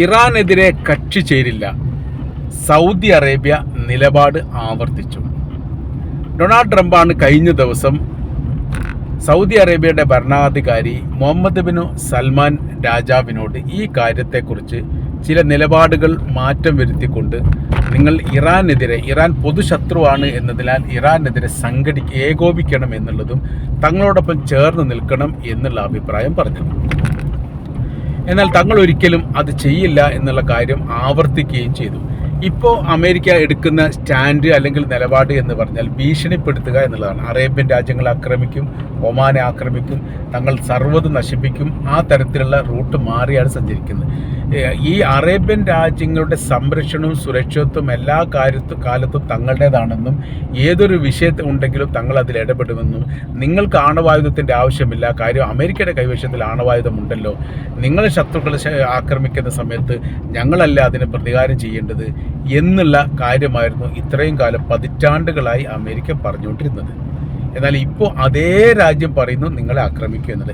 ഇറാനെതിരെ കക്ഷി ചേരില്ല, Saudi Arabia നിലപാട് ആവർത്തിച്ചു. ഡൊണാൾഡ് ട്രംപാണ് കഴിഞ്ഞ ദിവസം സൗദി അറേബ്യയുടെ ഭരണാധികാരി മുഹമ്മദ് ബിൻ സൽമാൻ രാജാവിനോട് ഈ കാര്യത്തെക്കുറിച്ച് ചില നിലപാടുകൾ മാറ്റം വരുത്തിക്കൊണ്ട് നിങ്ങൾ ഇറാൻ പൊതുശത്രുവാണ് എന്നതിനാൽ ഇറാനെതിരെ ഏകോപിക്കണം എന്നുള്ളതും തങ്ങളോടൊപ്പം ചേർന്ന് നിൽക്കണം എന്നുള്ള അഭിപ്രായം പറഞ്ഞു. എന്നാൽ തങ്ങൾ ഒരിക്കലും അത് ചെയ്യില്ല എന്നുള്ള കാര്യം ആവർത്തിക്കുകയും ചെയ്തു. ഇപ്പോൾ അമേരിക്ക എടുക്കുന്ന സ്റ്റാൻഡ് അല്ലെങ്കിൽ നിലപാട് എന്ന് പറഞ്ഞാൽ ഭീഷണിപ്പെടുത്തുക എന്നുള്ളതാണ്. അറേബ്യൻ രാജ്യങ്ങളെ ആക്രമിക്കും, ഒമാനെ ആക്രമിക്കും, തങ്ങൾ സർവ്വതും നശിപ്പിക്കും, ആ തരത്തിലുള്ള റൂട്ട് മാറിയാണ് സഞ്ചരിക്കുന്നത്. ഈ അറേബ്യൻ രാജ്യങ്ങളുടെ സംരക്ഷണവും സുരക്ഷിതത്വം എല്ലാ കാലത്തും തങ്ങളുടേതാണെന്നും ഏതൊരു വിഷയത്തിൽ ഉണ്ടെങ്കിലും തങ്ങൾ അതിൽ ഇടപെടുമെന്നും, നിങ്ങൾക്ക് ആണവായുധത്തിൻ്റെ ആവശ്യമില്ല, കാര്യം അമേരിക്കയുടെ കൈവശത്തിൽ ആണവായുധമുണ്ടല്ലോ, നിങ്ങളെ ശത്രുക്കളെ ആക്രമിക്കുന്ന സമയത്ത് ഞങ്ങളല്ല അതിന് പ്രതികാരം ചെയ്യേണ്ടത് എന്നുള്ള കാര്യമായിരുന്നു ഇത്രയും കാലം പതിറ്റാണ്ടുകളായി അമേരിക്ക പറഞ്ഞുകൊണ്ടിരുന്നത്. എന്നാൽ ഇപ്പോൾ അതേ രാജ്യം പറയുന്നു നിങ്ങളെ ആക്രമിക്കുക എന്നത്.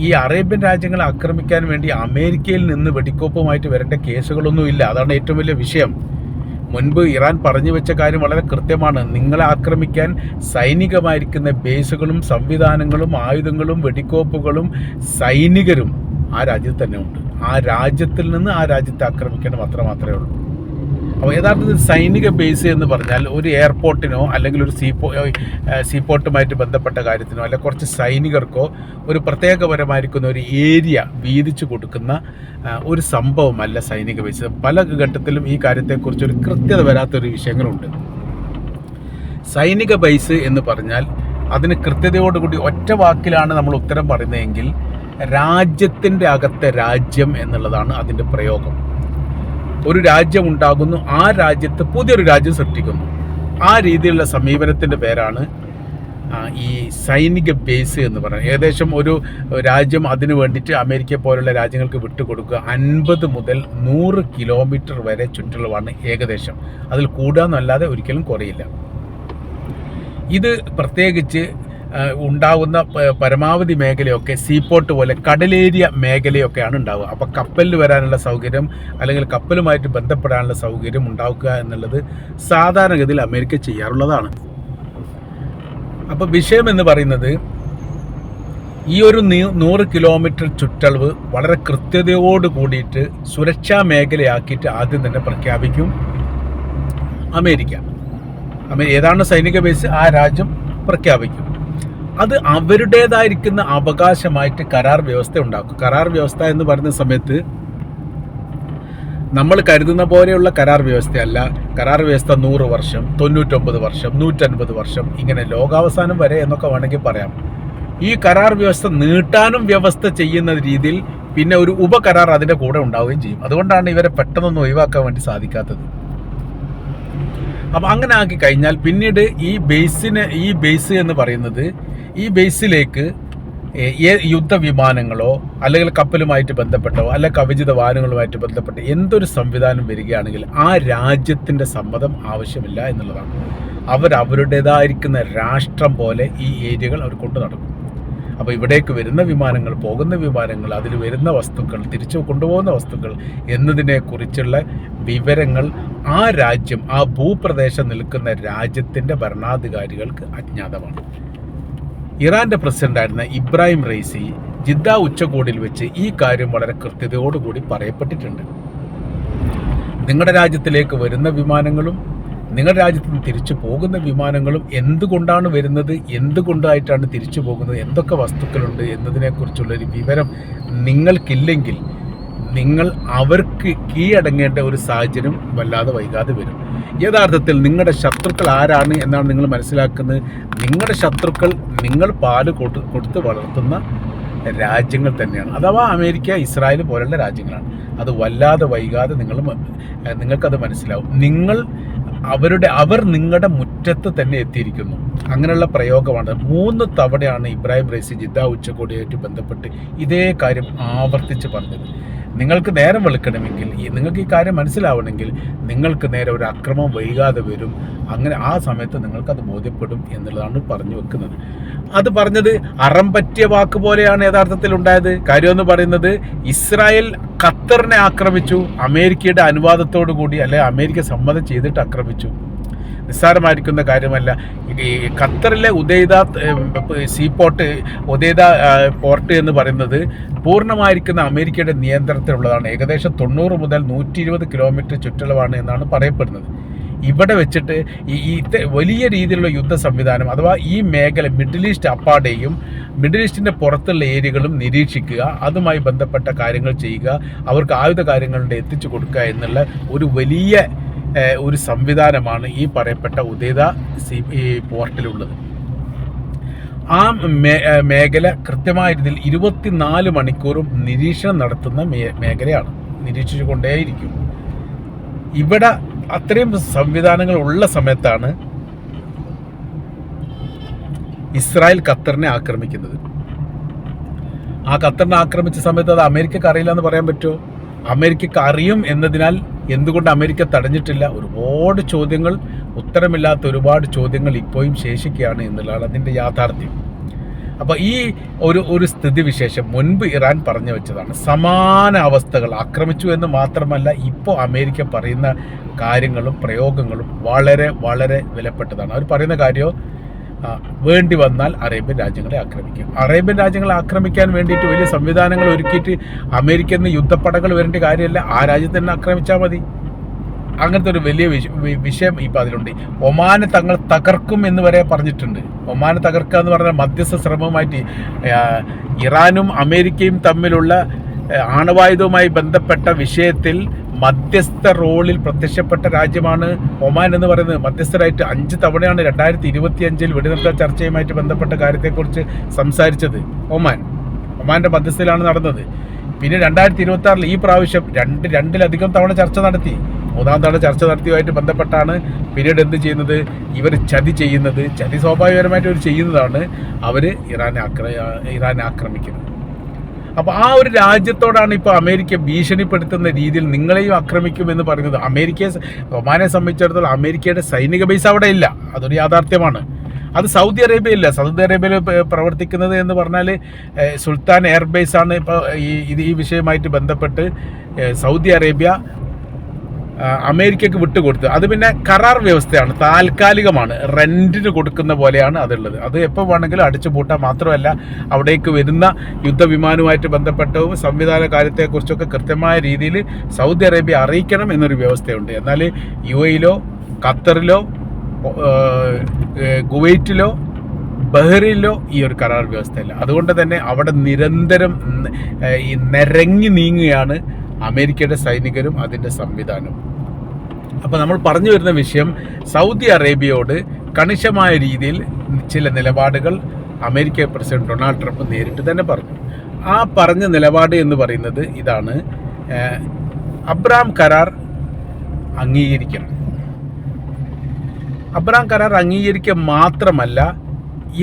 ഈ അറേബ്യൻ രാജ്യങ്ങളെ ആക്രമിക്കാൻ വേണ്ടി അമേരിക്കയിൽ നിന്ന് വെടിക്കോപ്പുമായിട്ട് വരേണ്ട കേസുകളൊന്നുമില്ല. അതാണ് ഏറ്റവും വലിയ വിഷയം. മുൻപ് ഇറാൻ പറഞ്ഞു വെച്ച കാര്യം വളരെ കൃത്യമാണ്. നിങ്ങളെ ആക്രമിക്കാൻ സൈനികമായിരിക്കുന്ന ബേസുകളും സംവിധാനങ്ങളും ആയുധങ്ങളും വെടിക്കോപ്പുകളും സൈനികരും ആ രാജ്യത്ത് തന്നെ ഉണ്ട്. ആ രാജ്യത്തിൽ നിന്ന് ആ രാജ്യത്തെ ആക്രമിക്കണം, അത്ര മാത്രമേ ഉള്ളൂ. അപ്പോൾ യഥാർത്ഥത്തിൽ സൈനിക ബേസ് എന്ന് പറഞ്ഞാൽ ഒരു എയർപോർട്ടിനോ അല്ലെങ്കിൽ ഒരു സീപോർട്ടുമായിട്ട് ബന്ധപ്പെട്ട കാര്യത്തിനോ അല്ല കുറച്ച് സൈനികർക്കോ ഒരു പ്രത്യേകപരമായിരിക്കുന്ന ഒരു ഏരിയ വീതിച്ചു കൊടുക്കുന്ന ഒരു സംഭവമല്ല സൈനിക ബേസ്. പല ഘട്ടത്തിലും ഈ കാര്യത്തെക്കുറിച്ച് ഒരു കൃത്യത വരാത്തൊരു വിഷയങ്ങളുണ്ട്. സൈനിക ബേസ് എന്ന് പറഞ്ഞാൽ അതിന് കൃത്യതയോടുകൂടി ഒറ്റ വാക്കിലാണ് നമ്മൾ ഉത്തരം പറയുന്നതെങ്കിൽ രാജ്യത്തിൻ്റെ അകത്തെ രാജ്യം എന്നുള്ളതാണ് അതിൻ്റെ പ്രയോഗം. ഒരു രാജ്യം ഉണ്ടാകുന്നു, ആ രാജ്യത്ത് പുതിയൊരു രാജ്യം സൃഷ്ടിക്കുന്നു. ആ രീതിയിലുള്ള സമീപനത്തിൻ്റെ പേരാണ് ഈ സൈനിക ബേസ് എന്ന് പറയുന്നത്. ഏകദേശം ഒരു രാജ്യം അതിനു വേണ്ടിയിട്ട് അമേരിക്ക പോലുള്ള രാജ്യങ്ങൾക്ക് വിട്ടുകൊടുക്കുക 50 മുതൽ 100 കിലോമീറ്റർ വരെ ചുറ്റളവാണ് ഏകദേശം. അതിൽ കൂടാന്നല്ലാതെ ഒരിക്കലും കുറയില്ല. ഇത് പ്രത്യേകിച്ച് ഉണ്ടാകുന്ന പരമാവധി മേഖലയൊക്കെ സീപോർട്ട് പോലെ കടലേരിയ മേഖലയൊക്കെയാണ് ഉണ്ടാവുക. അപ്പോൾ കപ്പലിൽ വരാനുള്ള സൗകര്യം അല്ലെങ്കിൽ കപ്പലുമായിട്ട് ബന്ധപ്പെടാനുള്ള സൗകര്യം ഉണ്ടാക്കുക എന്നുള്ളത് സാധാരണഗതിയിൽ അമേരിക്ക ചെയ്യാറുള്ളതാണ്. അപ്പോൾ വിഷയം എന്ന് പറയുന്നത് ഈ ഒരു 100 കിലോമീറ്റർ ചുറ്റളവ് വളരെ കൃത്യതയോട് കൂടിയിട്ട് സുരക്ഷാ മേഖലയാക്കിയിട്ട് ആദ്യം തന്നെ പ്രഖ്യാപിക്കും അമേരിക്ക. ഏതാണ് സൈനിക ബേസ് ആ രാജ്യം പ്രഖ്യാപിക്കും. അത് അവരുടേതായിരിക്കുന്ന അവകാശമായിട്ട് കരാർ വ്യവസ്ഥ ഉണ്ടാക്കും. കരാർ വ്യവസ്ഥ എന്ന് പറയുന്ന സമയത്ത് നമ്മൾ കരുതുന്ന പോലെയുള്ള കരാർ വ്യവസ്ഥയല്ല. കരാർ വ്യവസ്ഥ 100 വർഷം, 99 വർഷം, 150 വർഷം, ഇങ്ങനെ ലോകാവസാനം വരെ എന്നൊക്കെ വേണമെങ്കിൽ പറയാം. ഈ കരാർ വ്യവസ്ഥ നീട്ടാനും വ്യവസ്ഥ ചെയ്യുന്ന രീതിയിൽ പിന്നെ ഒരു ഉപകരാർ അതിൻ്റെ കൂടെ ഉണ്ടാവുകയും ചെയ്യും. അതുകൊണ്ടാണ് ഇവരെ പെട്ടെന്നൊന്നും ഒഴിവാക്കാൻ വേണ്ടി സാധിക്കാത്തത്. അപ്പം അങ്ങനെ ആക്കി കഴിഞ്ഞാൽ പിന്നീട് ഈ ബേസ് എന്ന് പറയുന്നത് ഈ ബേസിലേക്ക് യുദ്ധവിമാനങ്ങളോ അല്ലെങ്കിൽ കപ്പലുമായിട്ട് ബന്ധപ്പെട്ടോ അല്ലെങ്കിൽ കവചിത വാഹനങ്ങളുമായിട്ട് ബന്ധപ്പെട്ട് എന്തൊരു സംവിധാനം വരികയാണെങ്കിൽ ആ രാജ്യത്തിൻ്റെ സമ്മതം ആവശ്യമില്ല എന്നുള്ളതാണ്. അവരുടേതായിരിക്കുന്ന രാഷ്ട്രം പോലെ ഈ ഏരിയകൾ അവർ കൊണ്ടു നടക്കും. അപ്പോൾ ഇവിടേക്ക് വരുന്ന വിമാനങ്ങൾ, പോകുന്ന വിമാനങ്ങൾ, അതിൽ വരുന്ന വസ്തുക്കൾ, തിരിച്ചു കൊണ്ടുപോകുന്ന വസ്തുക്കൾ എന്നതിനെക്കുറിച്ചുള്ള വിവരങ്ങൾ ആ രാജ്യം, ആ ഭൂപ്രദേശം നിൽക്കുന്ന രാജ്യത്തിൻ്റെ ഭരണാധികാരികൾക്ക് അജ്ഞാതമാണ്. ഇറാൻ്റെ പ്രസിഡൻ്റായിരുന്ന ഇബ്രാഹിം റൈസി ജിദ്ദ ഉച്ചകോടിയിൽ വെച്ച് ഈ കാര്യം വളരെ കൃത്യതയോടുകൂടി പറയപ്പെട്ടിട്ടുണ്ട്. നിങ്ങളുടെ രാജ്യത്തിലേക്ക് വരുന്ന വിമാനങ്ങളും നിങ്ങളുടെ രാജ്യത്ത് നിന്ന് തിരിച്ചു പോകുന്ന വിമാനങ്ങളും എന്തുകൊണ്ടാണ് വരുന്നത്, എന്തുകൊണ്ടായിട്ടാണ് തിരിച്ചു പോകുന്നത്, എന്തൊക്കെ വസ്തുക്കളുണ്ട് എന്നതിനെക്കുറിച്ചുള്ളൊരു വിവരം നിങ്ങൾക്കില്ലെങ്കിൽ നിങ്ങൾ അവർക്ക് കീഴടങ്ങേണ്ട ഒരു സാഹചര്യം വല്ലാതെ വൈകാതെ വരും. യഥാർത്ഥത്തിൽ നിങ്ങളുടെ ശത്രുക്കൾ ആരാണ് എന്നാണ് നിങ്ങൾ മനസ്സിലാക്കുന്നത്. നിങ്ങളുടെ ശത്രുക്കൾ നിങ്ങൾ പാല് കൊടുത്ത് വളർത്തുന്ന രാജ്യങ്ങൾ തന്നെയാണ്. അഥവാ അമേരിക്ക, ഇസ്രായേൽ പോലുള്ള രാജ്യങ്ങളാണ്. അത് വല്ലാതെ വൈകാതെ നിങ്ങൾക്കത് മനസ്സിലാവും. അവർ നിങ്ങളുടെ മുറ്റത്ത് തന്നെ എത്തിയിരിക്കുന്നു. അങ്ങനെയുള്ള പ്രയോഗമാണ്. 3 തവണയാണ് ഇബ്രാഹിം റൈസി ജിദ്ദ ഉച്ചകോടിയായിട്ട് ബന്ധപ്പെട്ട് ഇതേ കാര്യം ആവർത്തിച്ച് പറഞ്ഞത്. നിങ്ങൾക്ക് നേരം വെളുക്കണമെങ്കിൽ നിങ്ങൾക്ക് ഈ കാര്യം മനസ്സിലാവണമെങ്കിൽ നിങ്ങൾക്ക് നേരെ ഒരു അക്രമം വൈകാതെ വരും. അങ്ങനെ ആ സമയത്ത് നിങ്ങൾക്കത് ബോധ്യപ്പെടും എന്നുള്ളതാണ് പറഞ്ഞു വെക്കുന്നത്. അത് പറഞ്ഞത് അറം പറ്റിയ വാക്ക് പോലെയാണ് യഥാർത്ഥത്തിൽ ഉണ്ടായത്. കാര്യമെന്ന് പറയുന്നത് ഇസ്രായേൽ ഖത്തറിനെ ആക്രമിച്ചു, അമേരിക്കയുടെ അനുവാദത്തോടു കൂടി, അല്ലെ അമേരിക്ക സമ്മതം ചെയ്തിട്ട് ആക്രമിച്ചു. നിസ്സാരമായിരിക്കുന്ന കാര്യമല്ല. ഈ ഖത്തറിലെ ഉദൈദ സീപോർട്ട്, ഉദൈദ പോർട്ട് എന്ന് പറയുന്നത് പൂർണ്ണമായിരിക്കുന്ന അമേരിക്കയുടെ നിയന്ത്രണത്തിലുള്ളതാണ്. ഏകദേശം 90 മുതൽ 120 കിലോമീറ്റർ ചുറ്റളവാണ് എന്നാണ് പറയപ്പെടുന്നത്. ഇവിടെ വെച്ചിട്ട് ഈ വലിയ രീതിയിലുള്ള യുദ്ധ സംവിധാനം, അഥവാ ഈ മേഖല മിഡിൽ ഈസ്റ്റ് അപ്പാടെയും മിഡിൽ ഈസ്റ്റിൻ്റെ പുറത്തുള്ള ഏരിയകളും നിരീക്ഷിക്കുക, അതുമായി ബന്ധപ്പെട്ട കാര്യങ്ങൾ ചെയ്യുക, അവർക്ക് ആയുധ കാര്യങ്ങളുടെ എത്തിച്ചു കൊടുക്കുക എന്നുള്ള ഒരു വലിയ ഒരു സംവിധാനമാണ് ഈ പറയപ്പെട്ട ഉദൈദ പോർട്ടിലുള്ളത്. ആ മേഖല കൃത്യമായ രീതിയിൽ 24 മണിക്കൂറും നിരീക്ഷണം നടത്തുന്ന മേഖലയാണ്. നിരീക്ഷിച്ചു കൊണ്ടേയിരിക്കും. ഇവിടെ അത്രയും സംവിധാനങ്ങൾ ഉള്ള സമയത്താണ് ഇസ്രായേൽ ഖത്തറിനെ ആക്രമിക്കുന്നത്. ആ ഖത്തറിനെ ആക്രമിച്ച സമയത്ത് അത് അമേരിക്കക്ക് അറിയില്ല എന്ന് പറയാൻ പറ്റുമോ? അമേരിക്കക്ക് അറിയും എന്നതിനാൽ എന്തുകൊണ്ട് അമേരിക്ക തടഞ്ഞിട്ടില്ല? ഒരുപാട് ചോദ്യങ്ങൾ, ഉത്തരമില്ലാത്ത ഒരുപാട് ചോദ്യങ്ങൾ ഇപ്പോഴും ശേഷിക്കുകയാണ് എന്നുള്ളതാണ് അതിൻ്റെ യാഥാർത്ഥ്യം. അപ്പോൾ ഈ ഒരു സ്ഥിതിവിശേഷം മുൻപ് ഇറാൻ പറഞ്ഞു വെച്ചതാണ്. സമാന അവസ്ഥകൾ ആക്രമിച്ചു എന്ന് മാത്രമല്ല, ഇപ്പോൾ അമേരിക്ക പറയുന്ന കാര്യങ്ങളും പ്രയോഗങ്ങളും വളരെ വളരെ വിലപ്പെട്ടതാണ്. അവർ പറയുന്ന കാര്യം വേണ്ടി വന്നാൽ അറേബ്യൻ രാജ്യങ്ങളെ ആക്രമിക്കും. അറേബ്യൻ രാജ്യങ്ങളെ ആക്രമിക്കാൻ വേണ്ടിയിട്ട് വലിയ സംവിധാനങ്ങൾ ഒരുക്കിയിട്ട് അമേരിക്കയിൽ നിന്ന് യുദ്ധപ്പടകൾ വരേണ്ട കാര്യമല്ല, ആ രാജ്യത്ത് തന്നെ ആക്രമിച്ചാൽ മതി. അങ്ങനത്തെ ഒരു വലിയ വിഷയം ഇപ്പോൾ അതിലുണ്ട്. ഒമാനെ തങ്ങൾ തകർക്കും എന്ന് വരെ പറഞ്ഞിട്ടുണ്ട്. ഒമാനെ തകർക്കുക എന്ന് പറഞ്ഞാൽ മധ്യസ്ഥ ശ്രമവുമായിട്ട് ഇറാനും അമേരിക്കയും തമ്മിലുള്ള ആണവായുധവുമായി ബന്ധപ്പെട്ട വിഷയത്തിൽ മധ്യസ്ഥ റോളിൽ പ്രത്യക്ഷപ്പെട്ട രാജ്യമാണ് ഒമാൻ എന്ന് പറയുന്നത്. മധ്യസ്ഥരായിട്ട് 5 തവണയാണ് 2025 വെടിനിർത്തൽ ചർച്ചയുമായിട്ട് ബന്ധപ്പെട്ട കാര്യത്തെക്കുറിച്ച് സംസാരിച്ചത്. ഒമാൻ്റെ മധ്യസ്ഥയിലാണ് നടന്നത്. പിന്നെ 2026 ഈ പ്രാവശ്യം രണ്ടിലധികം തവണ ചർച്ച നടത്തി. 3-ാം തവണ ചർച്ച നടത്തിയുമായിട്ട് ബന്ധപ്പെട്ടാണ് പിന്നീട് എന്ത് ചെയ്യുന്നത്, ഇവർ ചതി ചെയ്യുന്നത്. ചതി സ്വാഭാവികപരമായിട്ട് ഇവർ ചെയ്യുന്നതാണ്. അവർ ഇറാനെ ആക്രമിക്കുന്നത്. അപ്പോൾ ആ ഒരു രാജ്യത്തോടാണ് ഇപ്പോൾ അമേരിക്ക ഭീഷണിപ്പെടുത്തുന്ന രീതിയിൽ നിങ്ങളെയും ആക്രമിക്കുമെന്ന് പറയുന്നത്. ഒമാനെ സംബന്ധിച്ചിടത്തോളം അമേരിക്കയുടെ സൈനിക ബേസ് അവിടെ ഇല്ല, അതൊരു യാഥാർത്ഥ്യമാണ്. അത് സൗദി അറേബ്യയില്ല. സൗദി അറേബ്യയിൽ പ്രവർത്തിക്കുന്നത് എന്ന് പറഞ്ഞാൽ സുൽത്താൻ എയർബേസ് ആണ്. ഇപ്പോൾ ഈ വിഷയമായിട്ട് ബന്ധപ്പെട്ട് സൗദി അറേബ്യ അമേരിക്കക്ക് വിട്ടുകൊടുത്ത്. അത് പിന്നെ കരാർ വ്യവസ്ഥയാണ്, താൽക്കാലികമാണ്, റെന്റിന് കൊടുക്കുന്ന പോലെയാണ് അതുള്ളത്. അത് എപ്പോൾ വേണമെങ്കിലും അടിച്ചു പൂട്ടാൻ. മാത്രമല്ല അവിടേക്ക് വരുന്ന യുദ്ധവിമാനവുമായിട്ട് ബന്ധപ്പെട്ടവും സംവിധാന കാര്യത്തെക്കുറിച്ചൊക്കെ കൃത്യമായ രീതിയിൽ സൗദി അറേബ്യ അറിയിക്കണം എന്നൊരു വ്യവസ്ഥയുണ്ട്. എന്നാൽ UAE-യിലോ ഖത്തറിലോ കുവൈറ്റിലോ ബഹ്റൈനിലോ ഈ ഒരു കരാർ വ്യവസ്ഥയില്ല. അതുകൊണ്ട് തന്നെ അവിടെ നിരന്തരം ഈ നിരങ്ങി നീങ്ങുകയാണ് അമേരിക്കയുടെ സൈനികരും അതിൻ്റെ സംവിധാനവും. അപ്പോൾ നമ്മൾ പറഞ്ഞു വരുന്ന വിഷയം, സൗദി അറേബ്യയോട് കണിശമായ രീതിയിൽ ചില നിലപാടുകൾ അമേരിക്ക പ്രസിഡന്റ് ഡൊണാൾഡ് ട്രംപ് നേരിട്ട് തന്നെ പറഞ്ഞു. ആ പറഞ്ഞ നിലപാട് എന്ന് പറയുന്നത് ഇതാണ്: അബ്രഹാം കരാർ അംഗീകരിക്കണം. അബ്രഹാം കരാർ അംഗീകരിക്കുക മാത്രമല്ല,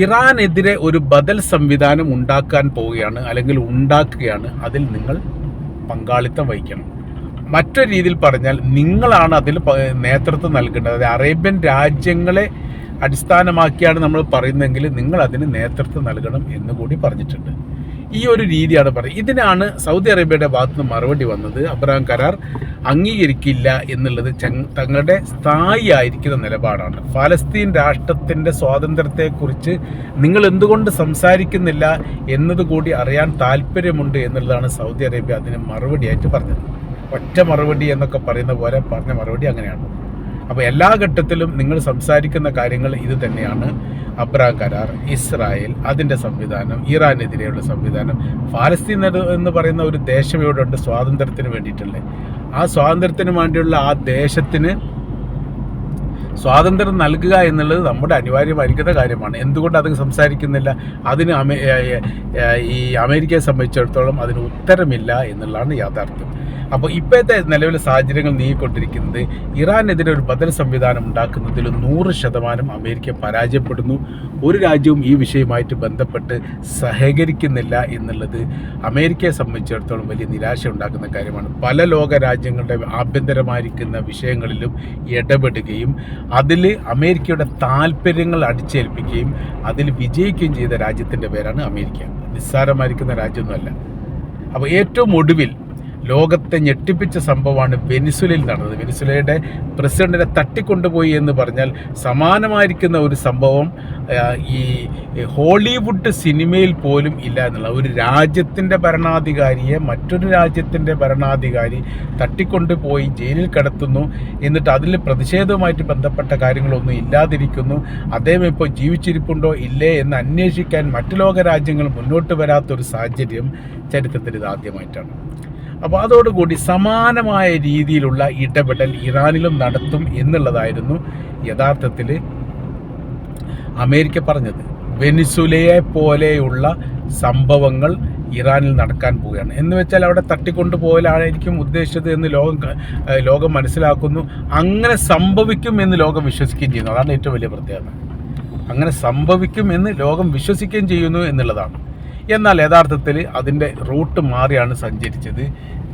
ഇറാനെതിരെ ഒരു ബദൽ സംവിധാനം ഉണ്ടാക്കാൻ പോവുകയാണ്, അല്ലെങ്കിൽ ഉണ്ടാക്കുകയാണ്. അതിൽ നിങ്ങൾ പങ്കാളിത്തം വഹിക്കണം. മറ്റൊരു രീതിയിൽ പറഞ്ഞാൽ നിങ്ങളാണ് അതിൽ നേതൃത്വം നൽകേണ്ടത്. അതായത് അറേബ്യൻ രാജ്യങ്ങളെ അടിസ്ഥാനമാക്കിയാണ് നമ്മൾ പറയുന്നതെങ്കിൽ നിങ്ങൾ അതിന് നേതൃത്വം നൽകണം എന്ന് കൂടി പറഞ്ഞിട്ടുണ്ട്. ഈ ഒരു രീതിയാണ് പറയുന്നത്. ഇതിനാണ് സൗദി അറേബ്യയുടെ ഭാഗത്ത് നിന്ന് മറുപടി വന്നത്. അബ്രഹാം കരാർ അംഗീകരിക്കില്ല എന്നുള്ളത് തങ്ങളുടെ സ്ഥായി ആയിരിക്കുന്ന നിലപാടാണ്. ഫലസ്തീൻ രാഷ്ട്രത്തിൻ്റെ സ്വാതന്ത്ര്യത്തെക്കുറിച്ച് നിങ്ങൾ എന്തുകൊണ്ട് സംസാരിക്കുന്നില്ല എന്നതുകൂടി അറിയാൻ താല്പര്യമുണ്ട് എന്നുള്ളതാണ് സൗദി അറേബ്യ അതിന് മറുപടിയായിട്ട് പറഞ്ഞത്. ഒറ്റ മറുപടി എന്നൊക്കെ പറയുന്ന പോലെ പറഞ്ഞ മറുപടി അങ്ങനെയാണ്. അപ്പോൾ എല്ലാ ഘട്ടത്തിലും നിങ്ങൾ സംസാരിക്കുന്ന കാര്യങ്ങൾ ഇത് തന്നെയാണ്: അബ്രഹാം കരാർ, ഇസ്രായേൽ, അതിൻ്റെ സംവിധാനം, ഇറാനെതിരെയുള്ള സംവിധാനം. ഫലസ്തീൻ എന്ന് പറയുന്ന ഒരു ദേശം ഇവിടെ ഉണ്ട് സ്വാതന്ത്ര്യത്തിന് വേണ്ടിയിട്ടുള്ളത്. ആ സ്വാതന്ത്ര്യത്തിന് വേണ്ടിയുള്ള ആ ദേശത്തിന് സ്വാതന്ത്ര്യം നൽകുക എന്നുള്ളത് നമ്മുടെ അനിവാര്യമായിരിക്കുന്ന കാര്യമാണ്. എന്തുകൊണ്ട് അത് സംസാരിക്കുന്നില്ല? അതിന് ഈ അമേരിക്കയെ സംബന്ധിച്ചിടത്തോളം അതിന് ഉത്തരമില്ല എന്നുള്ളതാണ് യാഥാർത്ഥ്യം. അപ്പോൾ ഇപ്പോഴത്തെ നിലവിലെ സാഹചര്യങ്ങൾ നീങ്ങിക്കൊണ്ടിരിക്കുന്നത് ഇറാനെതിരെ ഒരു ബദൽ സംവിധാനം ഉണ്ടാക്കുന്നതിൽ 100% അമേരിക്ക പരാജയപ്പെടുന്നു. ഒരു രാജ്യവും ഈ വിഷയവുമായിട്ട് ബന്ധപ്പെട്ട് സഹകരിക്കുന്നില്ല എന്നുള്ളത് അമേരിക്കയെ സംബന്ധിച്ചിടത്തോളം വലിയ നിരാശ ഉണ്ടാക്കുന്ന കാര്യമാണ്. പല ലോക രാജ്യങ്ങളുടെ ആഭ്യന്തരമായിരിക്കുന്ന വിഷയങ്ങളിലും ഇടപെടുകയും അതിൽ അമേരിക്കയുടെ താല്പര്യങ്ങൾ അടിച്ചേൽപ്പിക്കുകയും അതിൽ വിജയിക്കുകയും ചെയ്ത രാജ്യത്തിൻ്റെ പേരാണ് അമേരിക്ക. നിസ്സാരമായിരിക്കുന്ന രാജ്യമൊന്നുമല്ല. അപ്പോൾ ഏറ്റവും ഒടുവിൽ ലോകത്തെ ഞെട്ടിപ്പിച്ച സംഭവമാണ് വെനിസ്വേലയിൽ നടന്നത്. വെനിസ്വേലയുടെ പ്രസിഡന്റിനെ തട്ടിക്കൊണ്ടുപോയി എന്ന് പറഞ്ഞാൽ സമാനമായിരിക്കുന്ന ഒരു സംഭവം ഈ ഹോളിവുഡ് സിനിമയിൽ പോലും ഇല്ല എന്നുള്ള. ഒരു രാജ്യത്തിൻ്റെ ഭരണാധികാരിയെ മറ്റൊരു രാജ്യത്തിൻ്റെ ഭരണാധികാരി തട്ടിക്കൊണ്ടുപോയി ജയിലിൽ കിടത്തുന്നു. എന്നിട്ട് അതിൽ പ്രതിഷേധവുമായിട്ട് ബന്ധപ്പെട്ട കാര്യങ്ങളൊന്നും ഇല്ലാതിരിക്കുന്നു. അദ്ദേഹം ഇപ്പോൾ ജീവിച്ചിരിപ്പുണ്ടോ ഇല്ലേ എന്ന് അന്വേഷിക്കാൻ മറ്റു ലോക രാജ്യങ്ങൾ മുന്നോട്ട് വരാത്തൊരു സാഹചര്യം ചരിത്രത്തിൽ ഇത് ആദ്യമായിട്ടാണ്. അപ്പോൾ അതോടുകൂടി സമാനമായ രീതിയിലുള്ള ഇടപെടൽ ഇറാനിലും നടത്തും എന്നുള്ളതായിരുന്നു യഥാർത്ഥത്തിൽ അമേരിക്ക പറഞ്ഞത്. വെനിസ്വേലയെ പോലെയുള്ള സംഭവങ്ങൾ ഇറാനിൽ നടക്കാൻ പോവുകയാണ് എന്ന് വെച്ചാൽ അവിടെ തട്ടിക്കൊണ്ടുപോകലായിരിക്കും ഉദ്ദേശിച്ചത് എന്ന് ലോകം മനസ്സിലാക്കുന്നു. അങ്ങനെ സംഭവിക്കും എന്ന് ലോകം വിശ്വസിക്കുകയും ചെയ്യുന്നു. അതാണ് ഏറ്റവും വലിയ പ്രത്യേകത. അങ്ങനെ സംഭവിക്കും എന്ന് ലോകം വിശ്വസിക്കുകയും ചെയ്യുന്നു എന്നുള്ളതാണ്. എന്നാൽ യഥാർത്ഥത്തിൽ അതിൻ്റെ റൂട്ട് മാറിയാണ് സഞ്ചരിച്ചത്.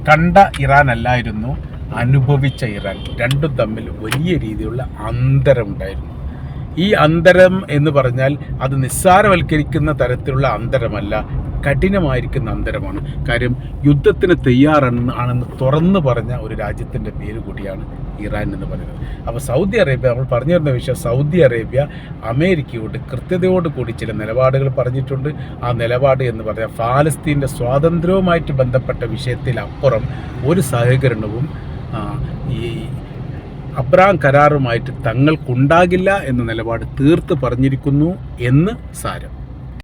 കണ്ട ഇറാൻ അല്ലായിരുന്നു അനുഭവിച്ച ഇറാൻ. രണ്ടും തമ്മിൽ വലിയ രീതിയിലുള്ള അന്തരമുണ്ടായിരുന്നു. ഈ അന്തരം എന്ന് പറഞ്ഞാൽ അത് നിസ്സാരവൽക്കരിക്കുന്ന തരത്തിലുള്ള അന്തരമല്ല, കഠിനമായിരിക്കുന്ന അന്തരമാണ്. കാര്യം യുദ്ധത്തിന് തയ്യാറാണെന്ന് തുറന്നു പറഞ്ഞ ഒരു രാജ്യത്തിൻ്റെ പേര് കൂടിയാണ് ഇറാൻ എന്ന് പറയുന്നത്. അപ്പോൾ സൗദി അറേബ്യ, നമ്മൾ പറഞ്ഞു വരുന്ന വിഷയം, സൗദി അറേബ്യ അമേരിക്കയോട് കൃത്യതയോടുകൂടി ചില നിലപാടുകൾ പറഞ്ഞിട്ടുണ്ട്. ആ നിലപാട് എന്ന് പറഞ്ഞാൽ ഫലസ്തീൻ്റെ സ്വാതന്ത്ര്യവുമായിട്ട് ബന്ധപ്പെട്ട വിഷയത്തിലപ്പുറം ഒരു സഹകരണവും ഈ അബ്രഹാം കരാറുമായിട്ട് തങ്ങൾക്കുണ്ടാകില്ല എന്ന നിലപാട് തീർത്ത് പറഞ്ഞിരിക്കുന്നു എന്ന് സാരം.